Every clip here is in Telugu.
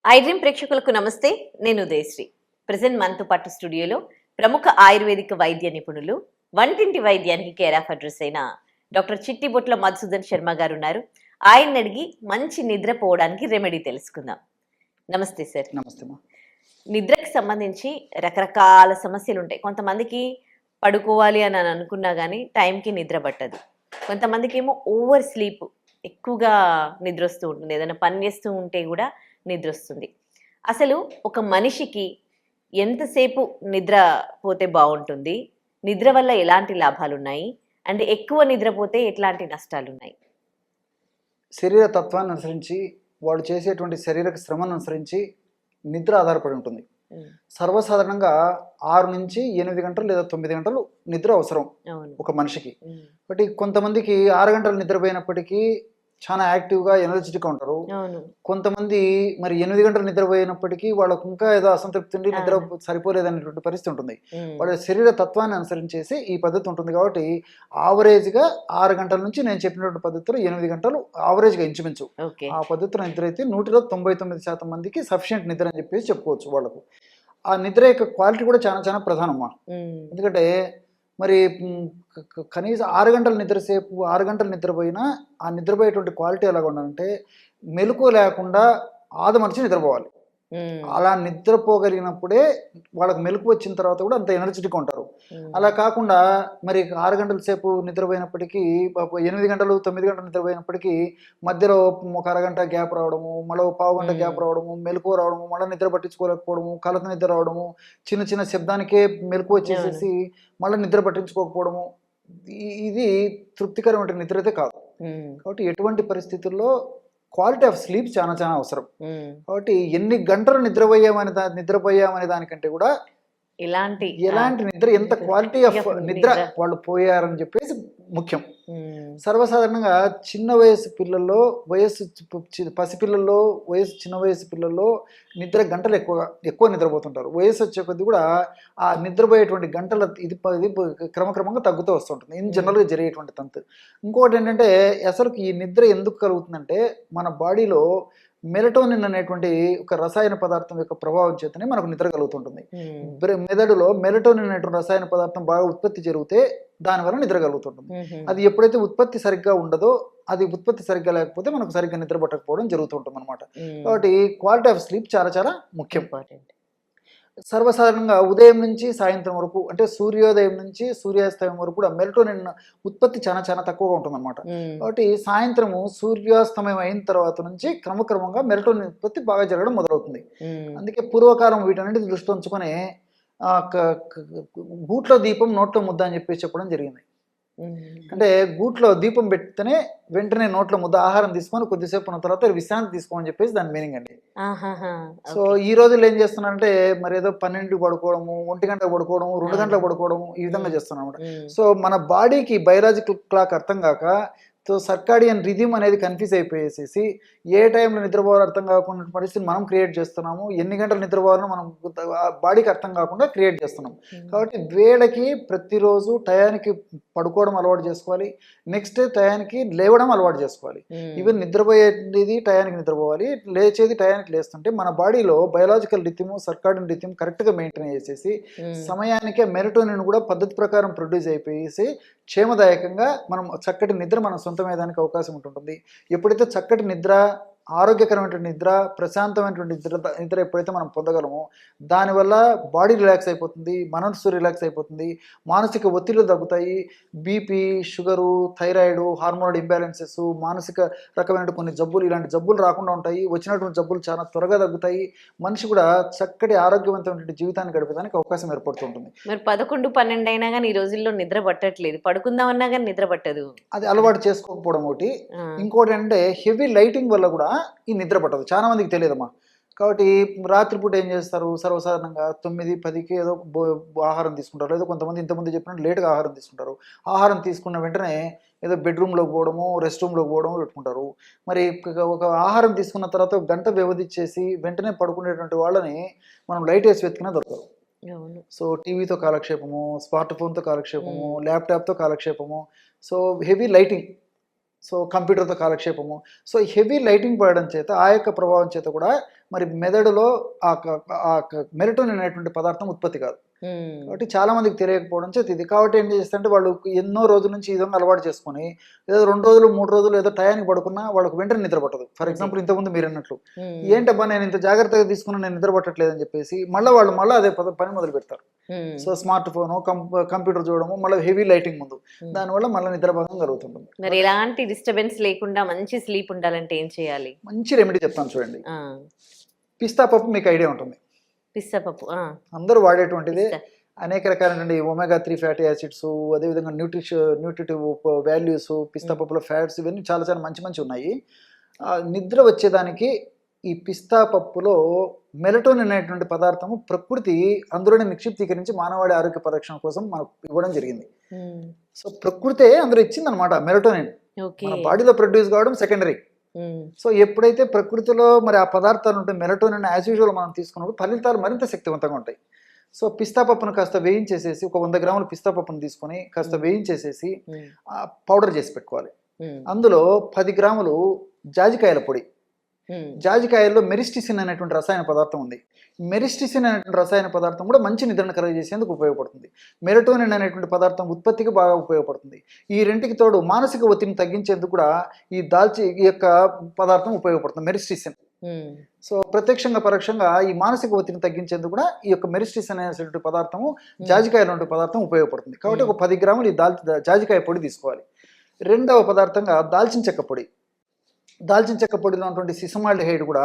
ఐ డ్రీమ్ ప్రేక్షకులకు నమస్తే. నేను ఉదయశ్రీ. ప్రజెంట్ మనతో పాటు స్టూడియోలో ప్రముఖ ఆయుర్వేదిక వైద్య నిపుణులు, వంటింటి వైద్యానికి కేర్ ఆఫ్ అడ్రస్ అయిన డాక్టర్ చిట్టిబొట్ల మధుసూదన్ శర్మ గారు ఉన్నారు. ఆయన్ని అడిగి మంచి నిద్ర పోవడానికి రెమెడీ తెలుసుకుందాం. నమస్తే సార్. నమస్తే మా. నిద్రకు సంబంధించి రకరకాల సమస్యలు ఉంటాయి. కొంతమందికి పడుకోవాలి అని అనుకున్నా కానీ టైంకి నిద్ర పట్టదు. కొంతమందికి ఏమో ఓవర్ స్లీప్, ఎక్కువగా నిద్ర వస్తూ ఉంటుంది. ఏదైనా పని చేస్తూ ఉంటే కూడా నిద్ర వస్తుంది. అసలు ఒక మనిషికి ఎంతసేపు నిద్ర పోతే బాగుంటుంది? నిద్ర వల్ల ఎలాంటి లాభాలు ఉన్నాయి? అండ్ ఎక్కువ నిద్రపోతే ఎట్లాంటి నష్టాలు ఉన్నాయి? శరీర తత్వాన్ని అనుసరించి, వాడు చేసేటువంటి శారీరక శ్రమను అనుసరించి నిద్ర ఆధారపడి ఉంటుంది. సర్వసాధారణంగా 6 నుంచి 8 గంటలు లేదా 9 గంటలు నిద్ర అవసరం ఒక మనిషికి. బట్ కొంతమందికి 6 గంటలు నిద్రపోయినప్పటికీ చాలా యాక్టివ్గా ఎనర్జెటిక్గా ఉంటారు. కొంతమంది మరి 8 గంటలు నిద్రపోయినప్పటికీ వాళ్ళకు ఇంకా ఏదో అసంతృప్తి ఉండి నిద్ర సరిపోలేదనేటువంటి పరిస్థితి ఉంటుంది. వాళ్ళ శరీర తత్వాన్ని అనుసరించేసి ఈ పద్ధతి ఉంటుంది. కాబట్టి ఆవరేజ్గా 6 గంటల నుంచి నేను చెప్పినటువంటి పద్ధతిలో 8 గంటలు ఆవరేజ్గా ఇంచుమించు ఆ పద్ధతిలో నిద్ర అయితే 100లో 99% మందికి సఫిషియెంట్ నిద్ర అని చెప్పేసి చెప్పుకోవచ్చు. వాళ్ళకు ఆ నిద్ర యొక్క క్వాలిటీ కూడా చాలా చాలా ప్రధానమ్మా. ఎందుకంటే మరి కనీసం 6 గంటల నిద్రసేపు 6 గంటలు నిద్రపోయినా ఆ నిద్రపోయేటువంటి క్వాలిటీ ఎలాగ ఉండాలంటే మెలకువ లేకుండా ఆదమర్చి నిద్రపోవాలి. అలా నిద్రపోగలిగినప్పుడే వాళ్ళకి మెలకు వచ్చిన తర్వాత కూడా అంత ఎనర్జెటిక్గా ఉంటారు. అలా కాకుండా మరి 6 గంటల సేపు నిద్రపోయినప్పటికీ 8 గంటలు 9 గంటలు నిద్రపోయినప్పటికీ మధ్యలో ఒక అరగంట గ్యాప్ రావడము, మళ్ళీ పావు గంట గ్యాప్ రావడము, మెలకువ రావడము, మళ్ళీ నిద్ర పట్టించుకోలేకపోవడము, కలత నిద్ర రావడము, చిన్న చిన్న శబ్దానికే మెలకు వచ్చేసేసి మళ్ళీ నిద్ర పట్టించుకోకపోవడము, ఇది తృప్తికరమైన నిద్ర అయితే కాదు. కాబట్టి ఎటువంటి పరిస్థితుల్లో క్వాలిటీ ఆఫ్ స్లీప్ చాలా చాలా అవసరం. కాబట్టి ఎన్ని గంటలు నిద్రపోయామనే దానికంటే కూడా ఎలాంటి నిద్ర, ఎంత క్వాలిటీ ఆఫ్ నిద్ర వాళ్ళు పోయారని చెప్పేసి ముఖ్యం. సర్వసాధారణంగా చిన్న వయసు పిల్లల్లో, పసిపిల్లల్లో, చిన్న వయసు పిల్లల్లో నిద్ర గంటలు ఎక్కువ నిద్రపోతుంటారు. వయసు వచ్చే కొద్ది కూడా ఆ నిద్రపోయేటువంటి గంటల ఇది క్రమక్రమంగా తగ్గుతూ వస్తుంటుంది. ఇన్ జనరల్గా జరిగేటువంటి తంతు. ఇంకోటి ఏంటంటే అసలు ఈ నిద్ర ఎందుకు కలుగుతుందంటే మన బాడీలో మెలటోనిన్ అనేటువంటి ఒక రసాయన పదార్థం యొక్క ప్రభావం చేతనే మనకు నిద్ర కలుగుతుంటుంది. మెదడులో మెలటోనిన్ అనేటువంటి రసాయన పదార్థం బాగా ఉత్పత్తి జరిగితే దానివల్ల నిద్ర కలుగుతుంటుంది. అది ఎప్పుడైతే ఉత్పత్తి సరిగ్గా ఉండదో, అది ఉత్పత్తి సరిగ్గా లేకపోతే మనకు సరిగ్గా నిద్ర పట్టకపోవడం జరుగుతుంటుంది అనమాట. కాబట్టి క్వాలిటీ ఆఫ్ స్లీప్ చాలా చాలా ముఖ్యం. సర్వసాధారణంగా ఉదయం నుంచి సాయంత్రం వరకు, అంటే సూర్యోదయం నుంచి సూర్యాస్తమయం వరకు కూడా మెలటోనిన్ ఉత్పత్తి చాలా చాలా తక్కువగా ఉంటుంది అనమాట. కాబట్టి సాయంత్రము సూర్యాస్తమయం అయిన తర్వాత నుంచి క్రమక్రమంగా మెలటోనిన్ ఉత్పత్తి బాగా జరగడం మొదలవుతుంది. అందుకే పూర్వకాలం వీటన్నిటి దృష్టి ఉంచుకొని గూట్లో దీపం నోట్లో ముద్ద అని చెప్పేసి చెప్పడం జరిగింది. అంటే గూట్లో దీపం పెడితేనే వెంటనే నోట్లో ముద్ద ఆహారం తీసుకొని కొద్దిసేపు ఉన్న తర్వాత విశ్రాంతి తీసుకోమని చెప్పేసి దాని మీనింగ్ అండి. సో ఈ రోజుల్లో ఏం చేస్తున్నారంటే మరి ఏదో 12 పడుకోవడము, 1 గంటకు పడుకోవడము, 2 గంటలకు పడుకోవడము, ఈ విధంగా చేస్తున్నాం అనమాట. సో మన బాడీకి బయలాజికల్ క్లాక్ అర్థం కాక, సో సర్కాడియన్ రిథమ్ అనేది కన్ఫ్యూజ్ అయిపోయేసేసి ఏ టైంలో నిద్రపోవాలో అర్థం కాకుండా పరిస్థితిని మనం క్రియేట్ చేస్తున్నాము. ఎన్ని గంటలు నిద్రపోవాలో మనం బాడీకి అర్థం కాకుండా క్రియేట్ చేస్తున్నాం. కాబట్టి వేళకి ప్రతిరోజు టయానికి పడుకోవడం అలవాటు చేసుకోవాలి. నెక్స్ట్ టయానికి లేవడం అలవాటు చేసుకోవాలి. ఈవెన్ నిద్రపోయేది టయానికి నిద్రపోవాలి, లేచేది టయానికి లేస్తుంటే మన బాడీలో బయలాజికల్ రిథమ్, సర్కాడియన్ రిథమ్ కరెక్ట్గా మెయింటైన్ చేసేసి సమయానికే మెలటోనిన్ కూడా పద్ధతి ప్రకారం ప్రొడ్యూస్ అయిపోయేసి క్షేమదాయకంగా మనం చక్కటి నిద్ర మనం సొంతమయ్యేదానికి అవకాశం ఉంటుంది. ఎప్పుడైతే చక్కటి నిద్ర, ఆరోగ్యకరమైనటువంటి నిద్ర, ప్రశాంతమైనటువంటి నిద్ర ఎప్పుడైతే మనం పొందగలమో దానివల్ల బాడీ రిలాక్స్ అయిపోతుంది, మనస్సు రిలాక్స్ అయిపోతుంది, మానసిక ఒత్తిళ్లు తగ్గుతాయి. BP, sugar, thyroid, hormonal imbalances, మానసిక రకమైన కొన్ని జబ్బులు, ఇలాంటి జబ్బులు రాకుండా ఉంటాయి. వచ్చినటువంటి జబ్బులు చాలా త్వరగా తగ్గుతాయి. మనిషి కూడా చక్కటి ఆరోగ్యవంతమైన జీవితాన్ని గడిపేదానికి అవకాశం ఏర్పడుతుంటుంది. మరి 11, 12 అయినా కానీ ఈ రోజుల్లో నిద్ర పట్టట్లేదు. పడుకుందామన్నా కానీ నిద్ర పట్టదు. అది అలవాటు చేసుకోకపోవడం ఒకటి. ఇంకోటి అంటే హెవీ లైటింగ్ వల్ల కూడా ఈ నిద్ర పట్టదు. చాలా మందికి తెలియదమ్మా. కాబట్టి రాత్రిపూట ఏం చేస్తారు, సర్వసాధారణంగా 9, 10కి ఏదో ఆహారం తీసుకుంటారు. లేదా కొంతమంది ఇంతకుముందు చెప్పినట్టు లేట్గా ఆహారం తీసుకుంటారు. ఆహారం తీసుకున్న వెంటనే ఏదో బెడ్రూమ్లోకి పోవడము, రెస్ట్ రూమ్లోకి పోవడము పెట్టుకుంటారు. మరి ఒక ఆహారం తీసుకున్న తర్వాత ఒక గంట వ్యవధిచ్చేసి వెంటనే పడుకునేటువంటి వాళ్ళని మనం లైట్ వేసి వెతికినా దొరకదు. సో టీవీతో కాలక్షేపము, స్మార్ట్ ఫోన్తో కాలక్షేపము, ల్యాప్టాప్తో కాలక్షేపము, సో హెవీ లైటింగ్, సో కంప్యూటర్తో కాలక్షేపము. సో హెవీ లైటింగ్ పడడం చేత ఆ యొక్క ప్రభావం చేత కూడా మరి మెదడులో మెలటోనిన్ అనేటువంటి పదార్థం ఉత్పత్తి కాదు. కాబట్టి చాలా మందికి తెలియకపోవడం చేతి ఇది. కాబట్టి ఏం చేస్తుంటే వాళ్ళు ఎన్నో రోజుల నుంచి ఈ విధంగా అలవాటు చేసుకొని ఏదో 2 రోజులు 3 రోజులు ఏదో టయానికి పడుకున్నా వాళ్ళకి వెంటనే నిద్ర పట్టదు. ఫర్ ఎగ్జాంపుల్ ఇంతకుముందు మీరు అన్నట్లు ఏంటబ్బా నేను ఇంత జాగ్రత్తగా తీసుకున్నా నేను నిద్ర పట్టట్లేదు అని చెప్పేసి మళ్ళీ అదే పని మొదలు పెడతారు. సో స్మార్ట్ ఫోన్ కంప్యూటర్ చూడడము మళ్ళీ హెవీ లైటింగ్ ముందు దానివల్ల మళ్ళీ నిద్రభంగం కలుగుతుంటుంది. మరి ఎలాంటి డిస్టర్బెన్స్ లేకుండా మంచి స్లీప్ ఉండాలంటే ఏం చేయాలి? మంచి రెమెడీ చెప్తాను చూడండి. పిస్తా పప్పు మీకు ఐడియా ఉంటుంది. పిస్తా పప్పు అందరూ వాడేటువంటిది. అనేక రకాలైన ఒమేగా-3 ఫ్యాటీ యాసిడ్స్, అదేవిధంగా న్యూట్రిటివ్ వాల్యూస్ పిస్తా పప్పులో ఫ్యాట్స్ ఇవన్నీ చాలా చాలా మంచి ఉన్నాయి. నిద్ర వచ్చేదానికి ఈ పిస్తా పప్పులో మెలటోనిన్ అనేటువంటి పదార్థము ప్రకృతి అందులోనే నిక్షిప్తీకరించి మానవాడి ఆరోగ్య పరిరక్షణ కోసం మనకు ఇవ్వడం జరిగింది. సో ప్రకృతే అందులో ఇచ్చిందనమాట మెలటోనిన్. మన బాడీలో ప్రొడ్యూస్ కావడం సెకండరీ. సో ఎప్పుడైతే ప్రకృతిలో మరి ఆ పదార్థాలు ఉంటే మెలటోనిన్ యాజ్ యూజువల్ మనం తీసుకున్నప్పుడు ఫలితాలు మరింత శక్తివంతంగా ఉంటాయి. సో పిస్తా పప్పును కాస్త వేయించేసేసి ఒక 100 గ్రాముల పిస్తా పప్పును తీసుకొని కాస్త వేయించేసేసి పౌడర్ చేసి పెట్టుకోవాలి. అందులో 10 గ్రాములు జాజికాయల పొడి. జాజికాయల్లో మెరిస్టిసిన్ అనేటువంటి రసాయన పదార్థం ఉంది. మెరిస్టిసిన్ అనేటువంటి రసాయన పదార్థం కూడా మంచి నిద్రను కలుగజేసేందుకు ఉపయోగపడుతుంది. మెలటోనిన్ అనేటువంటి పదార్థం ఉత్పత్తికి బాగా ఉపయోగపడుతుంది. ఈ రెంటికి తోడు మానసిక ఒత్తిడిని తగ్గించేందుకు కూడా ఈ యొక్క పదార్థం ఉపయోగపడుతుంది మెరిస్టిసిన్. సో ప్రత్యక్షంగా పరోక్షంగా ఈ మానసిక ఒత్తిడిని తగ్గించేందుకు కూడా ఈ యొక్క మెరిస్టిసిన్ అనేటువంటి పదార్థము జాజికాయల పదార్థం ఉపయోగపడుతుంది. కాబట్టి ఒక 10 గ్రాములు ఈ జాజికాయ పొడి తీసుకోవాలి. రెండవ పదార్థంగా దాల్చిన చెక్క పొడి. దాల్చిన చెక్క పొడిలో ఉన్నటువంటి సిసమాల్డిహైడ్ కూడా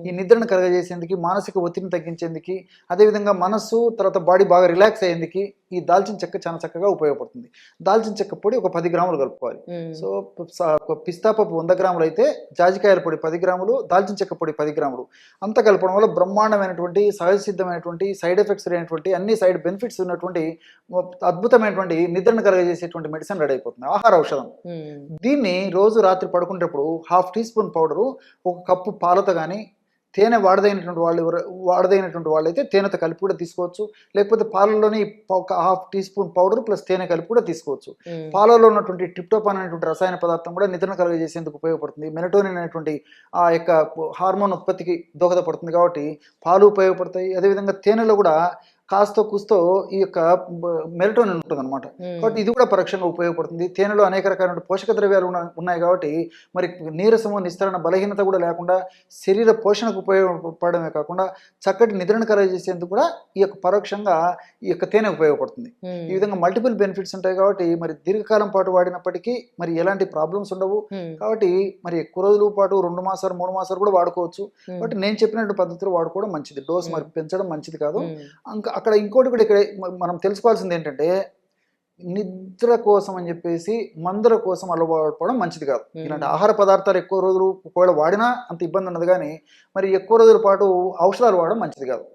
ఈ నిద్రను కలగజేసేందుకు, మానసిక ఒత్తిడిని తగ్గించేందుకు, అదేవిధంగా మనస్సు తర్వాత బాడీ బాగా రిలాక్స్ అయ్యేందుకు ఈ దాల్చిన చెక్క చాలా చక్కగా ఉపయోగపడుతుంది. దాల్చిన చెక్క పొడి ఒక 10 గ్రాములు కలుపుకోవాలి. సో పిస్తా పప్పు 100 గ్రాములు అయితే జాజికాయల పొడి 10 గ్రాములు, దాల్చిన చెక్క పొడి 10 గ్రాములు అంతా కలపడం వల్ల బ్రహ్మాండమైనటువంటి సహజ సిద్ధమైనటువంటి సైడ్ ఎఫెక్ట్స్ లేనటువంటి అన్ని సైడ్ బెనిఫిట్స్ ఉన్నటువంటి అద్భుతమైనటువంటి నిద్రను కలగజేసేటువంటి మెడిసిన్ రెడీ అయిపోతుంది. ఆహార ఔషధం. దీన్ని రోజు రాత్రి పడుకునేటప్పుడు 1/2 టీ స్పూన్ పౌడరు 1 కప్పు పాలతో కానీ, తేనె వాడదైనటువంటి వాళ్ళు అయితే తేనెతో కలిపి కూడా తీసుకోవచ్చు. లేకపోతే పాలల్లోనే 1/2 టీ స్పూన్ పౌడర్ ప్లస్ తేనె కలిపి కూడా తీసుకోవచ్చు. పాలలో ఉన్నటువంటి ట్రిప్టోఫాన్ అనేటువంటి రసాయన పదార్థం కూడా నిద్రను కలుగజేసేందుకు ఉపయోగపడుతుంది. మెలటోనిన్ అనేటువంటి ఆ యొక్క హార్మోన్ ఉత్పత్తికి దోహదపడుతుంది. కాబట్టి పాలు ఉపయోగపడతాయి. అదేవిధంగా తేనెలో కూడా కాస్తో కూస్తో ఈ యొక్క మెలటోనిన్ ఉంటుంది అనమాట. కాబట్టి ఇది కూడా పరోక్షంగా ఉపయోగపడుతుంది. తేనెలో అనేక రకాలైన పోషక ద్రవ్యాలు ఉన్నాయి కాబట్టి మరి నీరసము, నిస్తరణ, బలహీనత కూడా లేకుండా శరీర పోషణకు ఉపయోగపడమే కాకుండా చక్కటి నిద్రను కలగజేసేందుకు కూడా ఈ యొక్క పరోక్షంగా ఈ యొక్క తేనె ఉపయోగపడుతుంది. ఈ విధంగా మల్టిపుల్ బెనిఫిట్స్ ఉంటాయి. కాబట్టి మరి దీర్ఘకాలం పాటు వాడినప్పటికీ మరి ఎలాంటి ప్రాబ్లమ్స్ ఉండవు. కాబట్టి మరి ఎక్కువ రోజుల పాటు 2 మాసాలు 3 మాసాలు కూడా వాడుకోవచ్చు. కాబట్టి నేను చెప్పినట్టు పద్ధతిలో వాడుకోవడం మంచిది. డోస్ మరి పెంచడం మంచిది కాదు. అక్కడ ఇంకోటి కూడా ఇక్కడ మనం తెలుసుకోవాల్సింది ఏంటంటే నిద్ర కోసం అని చెప్పేసి మందుల కోసం అలవాటుపడడం మంచిది కాదు. ఇలాంటి ఆహార పదార్థాలు ఎక్కువ రోజులు ఒకవేళ వాడినా అంత ఇబ్బంది ఉండదు, కానీ మరి ఎక్కువ రోజుల పాటు ఔషధాలు వాడడం మంచిది కాదు.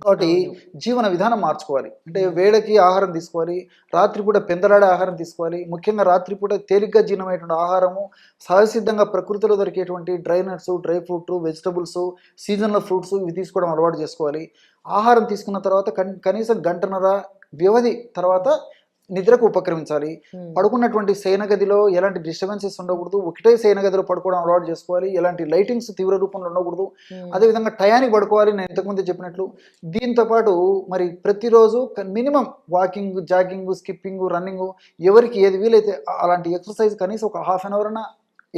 కాబట్టి జీవన విధానం మార్చుకోవాలి. అంటే వేళకి ఆహారం తీసుకోవాలి, రాత్రిపూట పెందలాడే ఆహారం తీసుకోవాలి. ముఖ్యంగా రాత్రిపూట తేలిగ్గా జీర్ణమైనటువంటి ఆహారము, సహజసిద్ధంగా ప్రకృతిలో దొరికేటువంటి dry nuts, dry fruit, vegetables, seasonal fruits ఇవి తీసుకోవడం అలవాటు చేసుకోవాలి. ఆహారం తీసుకున్న తర్వాత కనీసం 1.5 గంటల వ్యవధి తర్వాత నిద్రకు ఉపక్రమించాలి. పడుకున్నటువంటి శయన గదిలో ఎలాంటి డిస్టర్బెన్సెస్ ఉండకూడదు. ఒకటే శయన గదిలో పడుకోవడం అలవాటు చేసుకోవాలి. ఎలాంటి లైటింగ్స్ తీవ్ర రూపంలో ఉండకూడదు. అదేవిధంగా టయానికి పడుకోవాలి. నేను ఇంతకుముందు చెప్పినట్లు దీంతో పాటు మరి ప్రతిరోజు minimum walking, jogging, skipping, running ఎవరికి ఏది వీలైతే అలాంటి ఎక్సర్సైజ్ కనీసం ఒక 1/2 గంట అయినా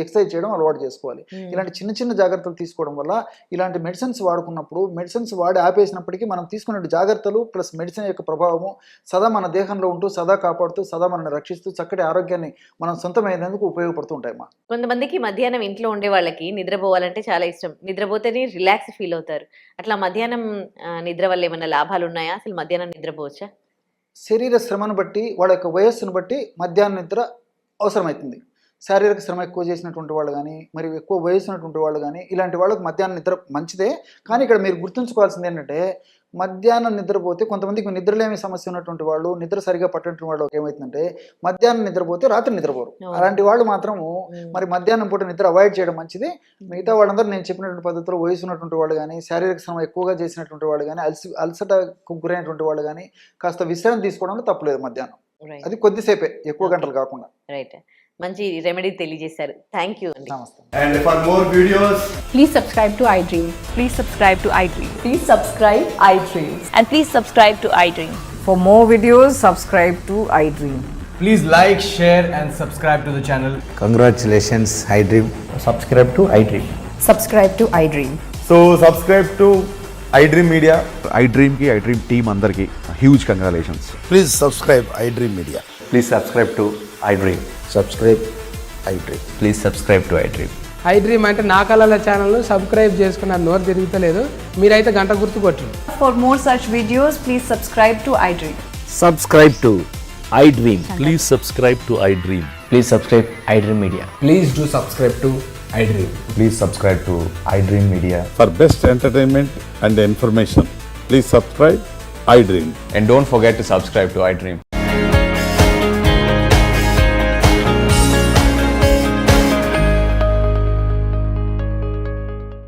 ఎక్సర్సైజ్ చేయడం అలవాటు చేసుకోవాలి. ఇలాంటి చిన్న చిన్న జాగ్రత్తలు తీసుకోవడం వల్ల ఇలాంటి మెడిసిన్స్ వాడుకున్నప్పుడు మెడిసిన్స్ వాడి ఆపేసినప్పటికీ మనం తీసుకునే జాగ్రత్తలు ప్లస్ మెడిసిన్ యొక్క ప్రభావము సదా మన దేహంలో ఉంటూ సదా కాపాడుతూ సదా మనల్ని రక్షిస్తూ చక్కటి ఆరోగ్యాన్ని మనం సొంతమైనందుకు ఉపయోగపడుతూ ఉంటాయమ్మా. కొంతమందికి మధ్యాహ్నం ఇంట్లో ఉండే వాళ్ళకి నిద్రపోవాలంటే చాలా ఇష్టం. నిద్రపోతేనే రిలాక్స్ ఫీల్ అవుతారు. అట్లా మధ్యాహ్నం నిద్ర వల్ల ఏమైనా లాభాలు ఉన్నాయా? అసలు మధ్యాహ్నం నిద్రపోవచ్చా? శరీర శ్రమను బట్టి వాళ్ళ యొక్క వయస్సును బట్టి మధ్యాహ్నం నిద్ర అవసరమవుతుంది. శారీరక శ్రమ ఎక్కువ చేసినటువంటి వాళ్ళు కానీ, మరి ఎక్కువ వయసు ఉన్నటువంటి వాళ్ళు కానీ ఇలాంటి వాళ్ళకి మధ్యాహ్నం నిద్ర మంచిదే. కానీ ఇక్కడ మీరు గుర్తుంచుకోవాల్సింది ఏంటంటే మధ్యాహ్నం నిద్రపోతే కొంతమందికి నిద్రలేమి సమస్య ఉన్నటువంటి వాళ్ళు, నిద్ర సరిగా పట్టనటువంటి వాళ్ళు ఏమవుతుందంటే మధ్యాహ్నం నిద్రపోతే రాత్రి నిద్రపోరు. అలాంటి వాళ్ళు మాత్రము మరి మధ్యాహ్నం పూట నిద్ర అవాయిడ్ చేయడం మంచిది. మిగతా వాళ్ళందరూ నేను చెప్పినటువంటి పద్ధతిలో వయసు ఉన్నటువంటి వాళ్ళు కానీ, శారీరక శ్రమ ఎక్కువగా చేసినటువంటి వాళ్ళు కానీ, అలసటకు గురైనటువంటి వాళ్ళు కానీ కాస్త విశ్రాంతి తీసుకోవడంలో తప్పులేదు మధ్యాహ్నం. అది కొద్దిసేపే, ఎక్కువ గంటలు కాకుండా. రైట్. మంచి రెమెడీ తెలియజేశారు. థ్యాంక్ యూ అండి. నమస్తే. And for more videos, Please subscribe to iDream. Please subscribe to iDream. Please subscribe iDream. And please subscribe to iDream. For more videos, subscribe to iDream. please like, share, and subscribe to the channel. Congratulations, iDream. Subscribe to iDream. Subscribe to iDream. So subscribe to iDream Media. iDream ki iDream team andarki huge congratulations. Please subscribe iDream Media. Please subscribe to iDream. Subscribe iDream. Please subscribe to iDream. iDream అంటే నా కళల ఛానల్ సబ్స్క్రైబ్ చేసుకున్నారు, నోరు తిరుగుతలేదు, మీరైతే గంట గుర్తు కొట్టండి. For more such videos, please subscribe to iDream. Subscribe to iDream. Please subscribe to iDream. Please subscribe iDream Media. Please do subscribe to iDream. Please subscribe to iDream Media. For best entertainment and information, please subscribe iDream. And don't forget to subscribe to iDream.